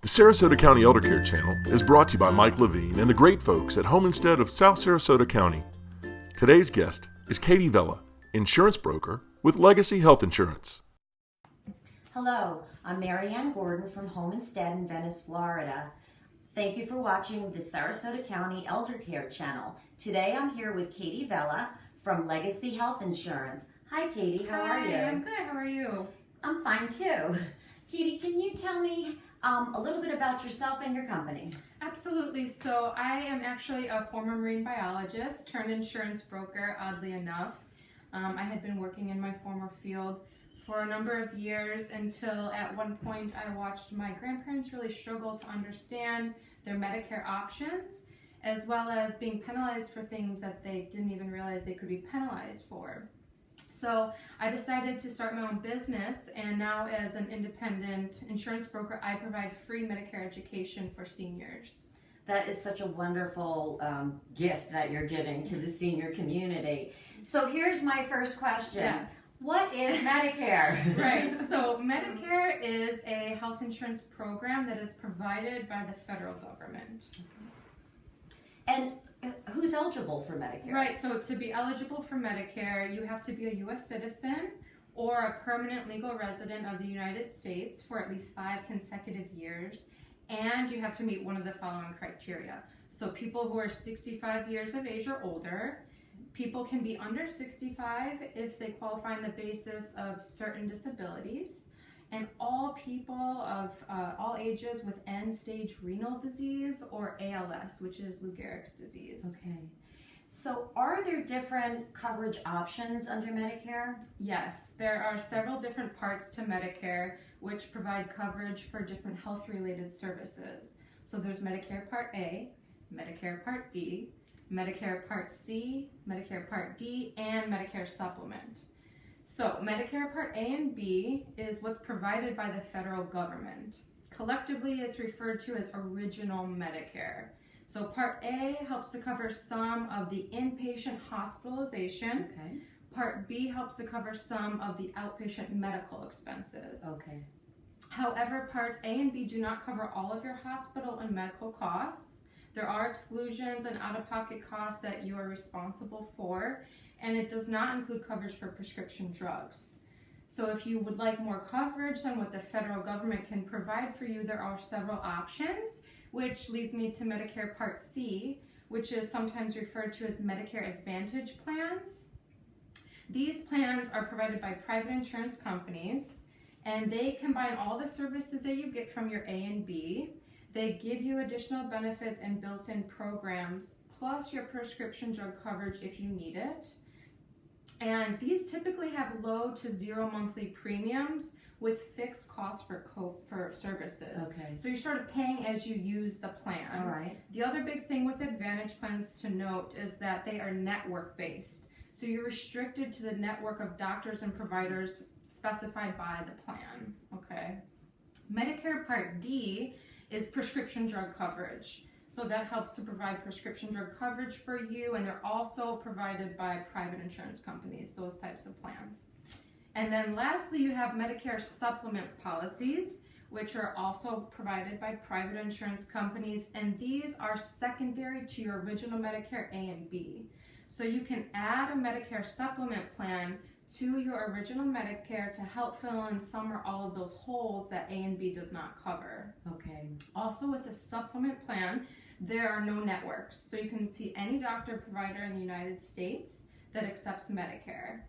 The Sarasota County Eldercare channel is brought to you by Mike Levine and the great folks at Home Instead of South Sarasota County. Today's guest is Katie Vella, insurance broker with Legacy Health Insurance. Hello, I'm Marianne Gordon from Home Instead in Venice, Florida. Thank you for watching the Sarasota County Eldercare channel. Today I'm here with Katie Vella from Legacy Health Insurance. Hi Katie, how are you? Hi, I'm good. How are you? I'm fine too. Katie, can you tell me a little bit about yourself and your company? Absolutely. So I am actually a former marine biologist turned insurance broker, oddly enough. I had been working in my former field for a number of years until at one point I watched my grandparents really struggle to understand their Medicare options, as well as being penalized for things that they didn't even realize they could be penalized for. So I decided to start my own business, and now as an independent insurance broker, I provide free Medicare education for seniors. That is such a wonderful gift that you're giving to the senior community. So here's my first question. Yes. What is Medicare? Right, so Medicare is a health insurance program that is provided by the federal government. And who's eligible for Medicare? Right, so to be eligible for Medicare, you have to be a U.S. citizen or a permanent legal resident of the United States for at least 5 consecutive years, and you have to meet one of the following criteria. So people who are 65 years of age or older, people can be under 65 if they qualify on the basis of certain disabilities, and all people of all ages with end-stage renal disease or ALS, which is Lou Gehrig's disease. Okay. So are there different coverage options under Medicare? Yes, there are several different parts to Medicare which provide coverage for different health-related services. So there's Medicare Part A, Medicare Part B, Medicare Part C, Medicare Part D, and Medicare Supplement. So Medicare Part A and B is what's provided by the federal government. Collectively, it's referred to as Original Medicare. So Part A helps to cover some of the inpatient hospitalization. Okay. Part B helps to cover some of the outpatient medical expenses. Okay. However, Parts A and B do not cover all of your hospital and medical costs. There are exclusions and out-of-pocket costs that you are responsible for, and it does not include coverage for prescription drugs. So if you would like more coverage than what the federal government can provide for you, there are several options, which leads me to Medicare Part C, which is sometimes referred to as Medicare Advantage plans. These plans are provided by private insurance companies, and they combine all the services that you get from your A and B. They give you additional benefits and built-in programs, plus your prescription drug coverage if you need it. And these typically have low to zero monthly premiums with fixed costs for services. Okay. So you're sort of paying as you use the plan. All right. The other big thing with Advantage plans to note is that they are network-based. So you're restricted to the network of doctors and providers specified by the plan. Okay. Medicare Part D is prescription drug coverage. So that helps to provide prescription drug coverage for you, and they're also provided by private insurance companies, those types of plans. And then lastly, you have Medicare supplement policies, which are also provided by private insurance companies, and these are secondary to your original Medicare A and B. So you can add a Medicare supplement plan to your original Medicare to help fill in some or all of those holes that A and B does not cover. Okay. Also with the supplement plan, there are no networks. So you can see any doctor provider in the United States that accepts Medicare.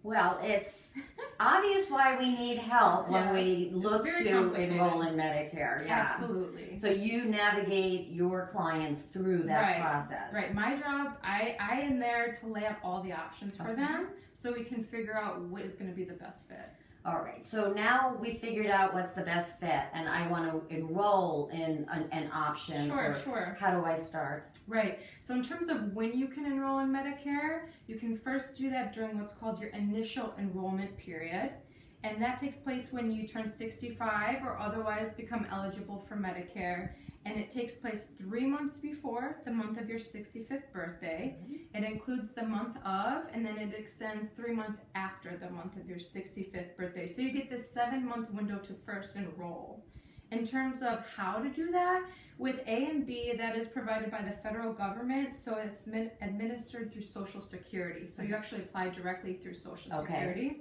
Well, it's obvious why we need help when we look to enroll in Medicare. Yeah. Absolutely. So you navigate your clients through that process. Right. My job, I am there to lay out all the options for them so we can figure out what is going to be the best fit. All right, so now we figured out what's the best fit, and I want to enroll in an option. Sure. How do I start? Right, so in terms of when you can enroll in Medicare, you can first do that during what's called your initial enrollment period, and that takes place when you turn 65 or otherwise become eligible for Medicare, and it takes place 3 months before the month of your 65th birthday. It includes the month of, and then it extends 3 months after the month of your 65th birthday. So you get this 7-month window to first enroll. In terms of how to do that, with A and B, that is provided by the federal government, so it's administered through Social Security. So you actually apply directly through Social Security.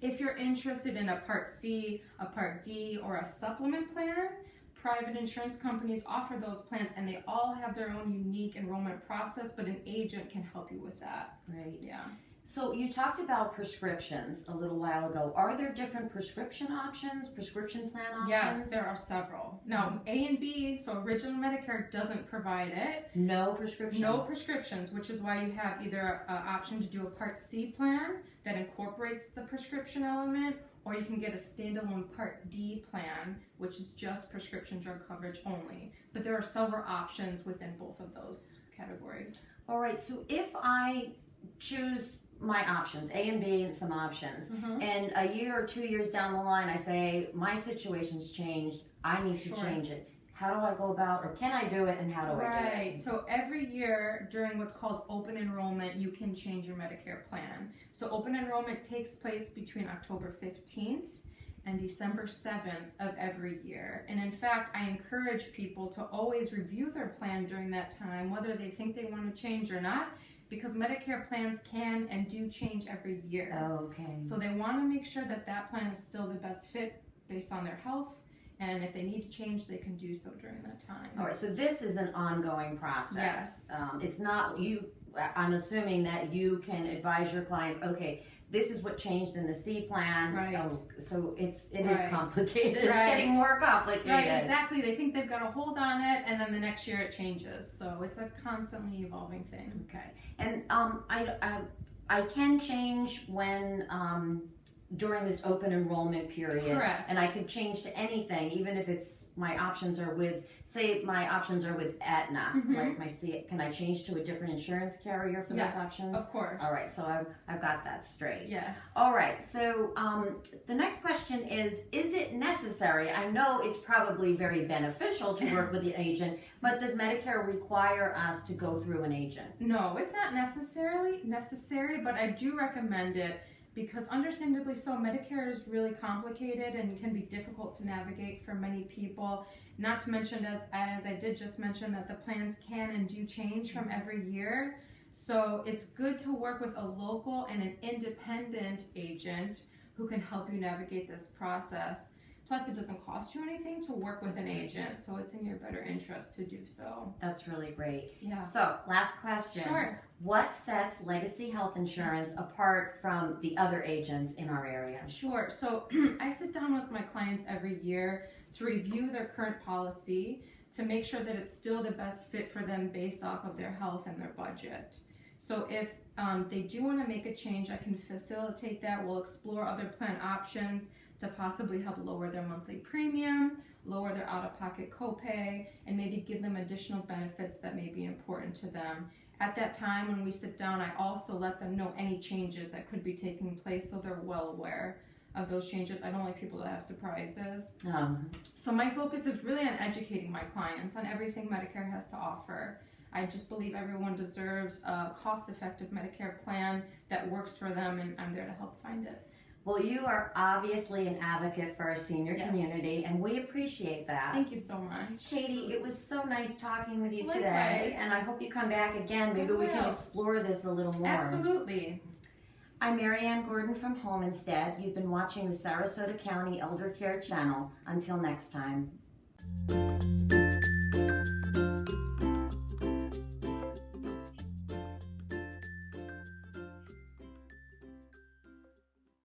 If you're interested in a Part C, a Part D, or a supplement plan, private insurance companies offer those plans, and they all have their own unique enrollment process, but an agent can help you with that. Right. Yeah. So you talked about prescriptions a little while ago. Are there different prescription options, prescription plan options? Yes, there are several. Now, A and B, so original Medicare doesn't provide it. No prescription? No prescriptions, which is why you have either an option to do a Part C plan that incorporates the prescription element, or you can get a standalone Part D plan, which is just prescription drug coverage only. But there are several options within both of those categories. All right, so if I choose my options, A and B and some options, and a year or 2 years down the line I say, my situation's changed, I need to change it. How do I go about, or can I do it, and how do I do it? Right, so every year during what's called open enrollment, you can change your Medicare plan. So open enrollment takes place between October 15th and December 7th of every year. And in fact, I encourage people to always review their plan during that time, whether they think they want to change or not, because Medicare plans can and do change every year. Okay. So they want to make sure that that plan is still the best fit based on their health, and if they need to change, they can do so during that time. All right, so this is an ongoing process. Yes. It's not you, I'm assuming that you can advise your clients, okay, this is what changed in the C plan. Right. So it is Right. complicated. It's Right. getting more complicated. Right, exactly. They think they've got a hold on it, and then the next year it changes. So it's a constantly evolving thing. Okay. And I can change when during this open enrollment period. Correct. And I could change to anything, even if it's my options are with, say my options are with Aetna, like my C. Can I change to a different insurance carrier for Yes, those options? of course. All right, so I've got that straight. Yes. All right, so the next question is it necessary? I know it's probably very beneficial to work with the agent, but does Medicare require us to go through an agent? No, it's not necessarily necessary, but I do recommend it because understandably so, Medicare is really complicated and can be difficult to navigate for many people. Not to mention, as I did just mention, that the plans can and do change from every year. So it's good to work with a local and an independent agent who can help you navigate this process. Plus, it doesn't cost you anything to work with an agent, so it's in your better interest to do so. That's really great. Yeah. So, last question. Sure. What sets Legacy Health Insurance apart from the other agents in our area? Sure. So I sit down with my clients every year to review their current policy to make sure that it's still the best fit for them based off of their health and their budget. So if they do want to make a change, I can facilitate that. We'll explore other plan options to possibly help lower their monthly premium, lower their out-of-pocket copay, and maybe give them additional benefits that may be important to them. At that time, when we sit down, I also let them know any changes that could be taking place so they're well aware of those changes. I don't like people to have surprises. So my focus is really on educating my clients on everything Medicare has to offer. I just believe everyone deserves a cost-effective Medicare plan that works for them, and I'm there to help find it. Well, you are obviously an advocate for our senior community, and we appreciate that. Thank you so much. Katie, it was so nice talking with you Likewise. today, and I hope you come back again. Maybe we can explore this a little more. Absolutely. I'm Mary Ann Gordon from Homestead. You've been watching the Sarasota County Eldercare channel. Until next time.